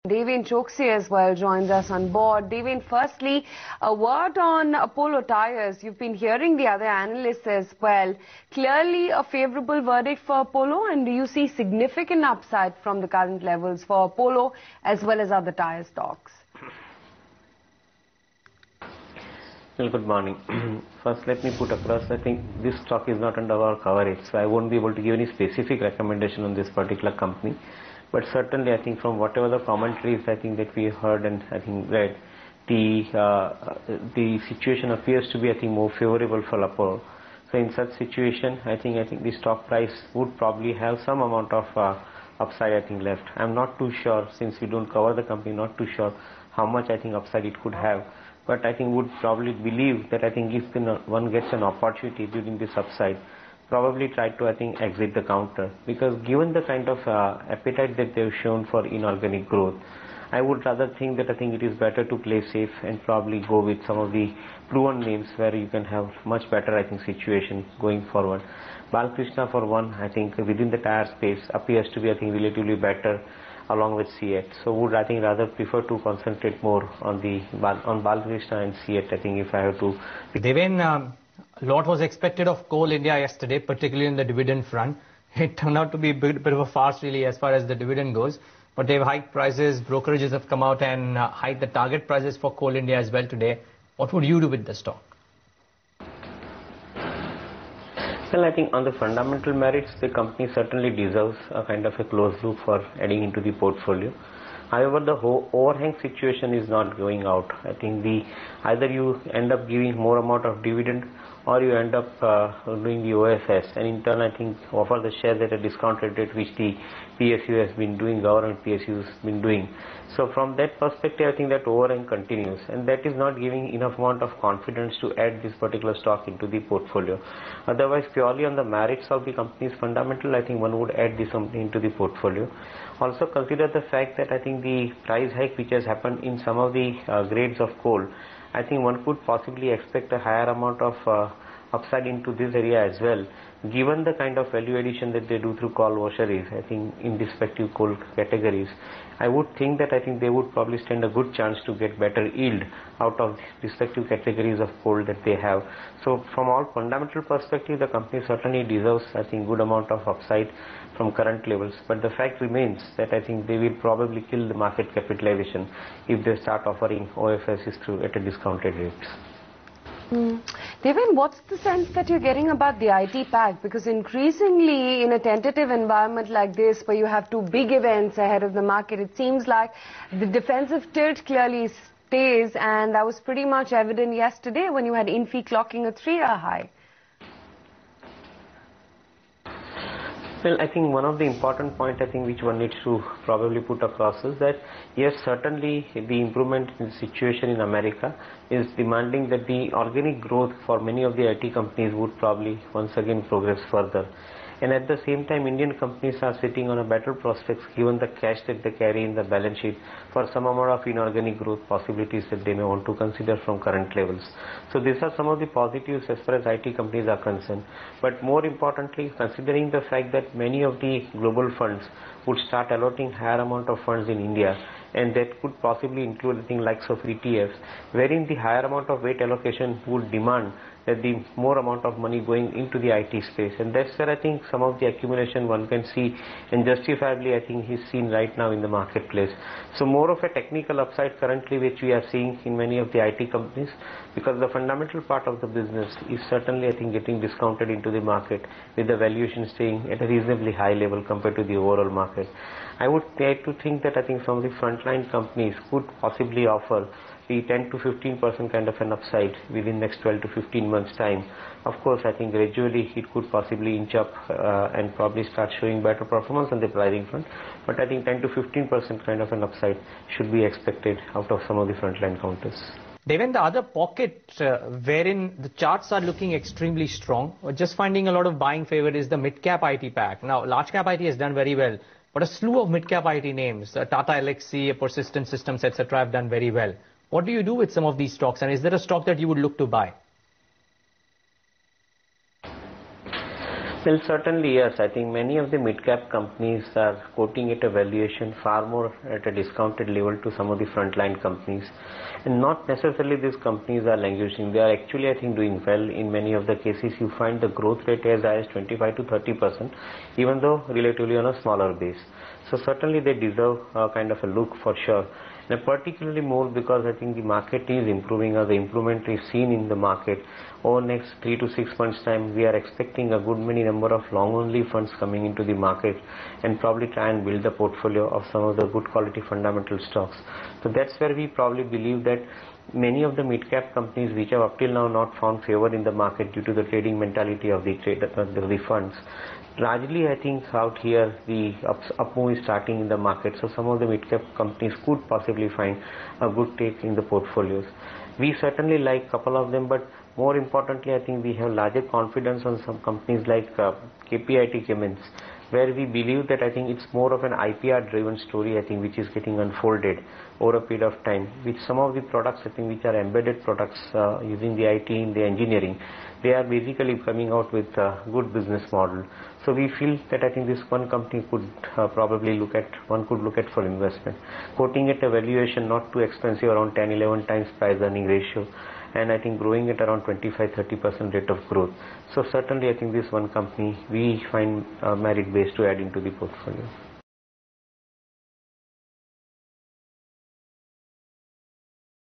Deven Choksey as well joins us on board. Deven, firstly, a word on Apollo Tyres. You've been hearing the other analysts as well. Clearly a favourable verdict for Apollo, and do you see significant upside from the current levels for Apollo as well as other tyre stocks? Well, good morning. First, let me put across, I think this stock is not under our coverage, so I won't be able to give any specific recommendation on this particular company. But certainly, I think from whatever the commentaries I think that we heard and I think read, the situation appears to be I think more favorable for Apollo. So in such situation, I think the stock price would probably have some amount of upside I think left. I'm not too sure, since we don't cover the company, not too sure how much I think upside it could have. But I think would probably believe that I think if one gets an opportunity during this upside, probably try to I think exit the counter, because given the kind of appetite that they've shown for inorganic growth, I would rather think that I think it is better to play safe and probably go with some of the proven names where you can have much better I think situation going forward. Balkrishna for one, I think within the tire space appears to be I think relatively better along with C8. So would I think rather prefer to concentrate more on Balkrishna and C8 I think if I have to. Deven, a lot was expected of Coal India yesterday, particularly in the dividend front. It turned out to be a bit of a farce really as far as the dividend goes. But they've hiked prices, brokerages have come out and hiked the target prices for Coal India as well today. What would you do with the stock? Well, I think on the fundamental merits, the company certainly deserves a kind of a closed loop for adding into the portfolio. However, the whole overhang situation is not going out. I think either you end up giving more amount of dividend or you end up doing the OFS, and in turn I think offer the shares at a discounted rate, which the PSU has been doing, government PSU has been doing. So from that perspective, I think that overhang continues, and that is not giving enough amount of confidence to add this particular stock into the portfolio. Otherwise, purely on the merits of the company's fundamental, I think one would add this company into the portfolio. Also consider the fact that I think the price hike which has happened in some of the grades of coal, I think one could possibly expect a higher amount of upside into this area as well, given the kind of value addition that they do through coal washeries, I think in respective coal categories. I would think that I think they would probably stand a good chance to get better yield out of respective categories of coal that they have. So from all fundamental perspective, the company certainly deserves I think good amount of upside from current levels, but the fact remains that I think they will probably kill the market capitalization if they start offering OFSs through at a discounted rates. Deven, what's the sense that you're getting about the IT pack? Because increasingly in a tentative environment like this, where you have two big events ahead of the market, it seems like the defensive tilt clearly stays, and that was pretty much evident yesterday when you had Infi clocking a 3-year high. Well, I think one of the important points I think which one needs to probably put across is that yes, certainly the improvement in the situation in America is demanding that the organic growth for many of the IT companies would probably once again progress further. And at the same time, Indian companies are sitting on a better prospects given the cash that they carry in the balance sheet for some amount of inorganic growth possibilities that they may want to consider from current levels. So these are some of the positives as far as IT companies are concerned. But more importantly, considering the fact that many of the global funds would start allotting higher amount of funds in India, and that could possibly include things like ETFs, wherein the higher amount of weight allocation would demand that the more amount of money going into the IT space, and that's where I think some of the accumulation one can see, and justifiably I think is seen right now in the marketplace. So more of a technical upside currently which we are seeing in many of the IT companies, because the fundamental part of the business is certainly I think getting discounted into the market with the valuation staying at a reasonably high level compared to the overall market. I would try to think that I think some of the frontline companies could possibly offer the 10 to 15% kind of an upside within next 12 to 15 months time. Of course, I think gradually it could possibly inch up and probably start showing better performance on the pricing front. But I think 10 to 15% kind of an upside should be expected out of some of the frontline counters. Deven, the other pocket wherein the charts are looking extremely strong, or just finding a lot of buying favor, is the mid-cap IT pack. Now, large-cap IT has done very well, but a slew of mid-cap IT names, Tata Elxsi, Persistent Systems, etc. have done very well. What do you do with some of these stocks, and is there a stock that you would look to buy? Well, certainly yes. I think many of the mid-cap companies are quoting at a valuation far more at a discounted level to some of the frontline companies. And not necessarily these companies are languishing. They are actually, I think, doing well. In many of the cases, you find the growth rate as high as 25 to 30%, even though relatively on a smaller base. So certainly they deserve a kind of a look for sure. And particularly more because I think the market is improving, or the improvement is seen in the market. Over next 3 to 6 months time, we are expecting a good many number of long only funds coming into the market and probably try and build a portfolio of some of the good quality fundamental stocks. So that's where we probably believe that many of the mid-cap companies which have up till now not found favor in the market due to the trading mentality of the funds, largely I think out here the up move is starting in the market. So some of the mid-cap companies could possibly find a good take in the portfolios. We certainly like a couple of them, but more importantly, I think we have larger confidence on some companies like KPIT Chemins, where we believe that I think it's more of an IPR driven story, I think, which is getting unfolded over a period of time, with some of the products, I think, which are embedded products using the IT in the engineering. They are basically coming out with a good business model. So we feel that I think this one company could probably one could look at for investment. Quoting at a valuation not too expensive, around 10-11 times price earning ratio, and I think growing at around 25-30% rate of growth. So certainly I think this one company we find merit based to add into the portfolio.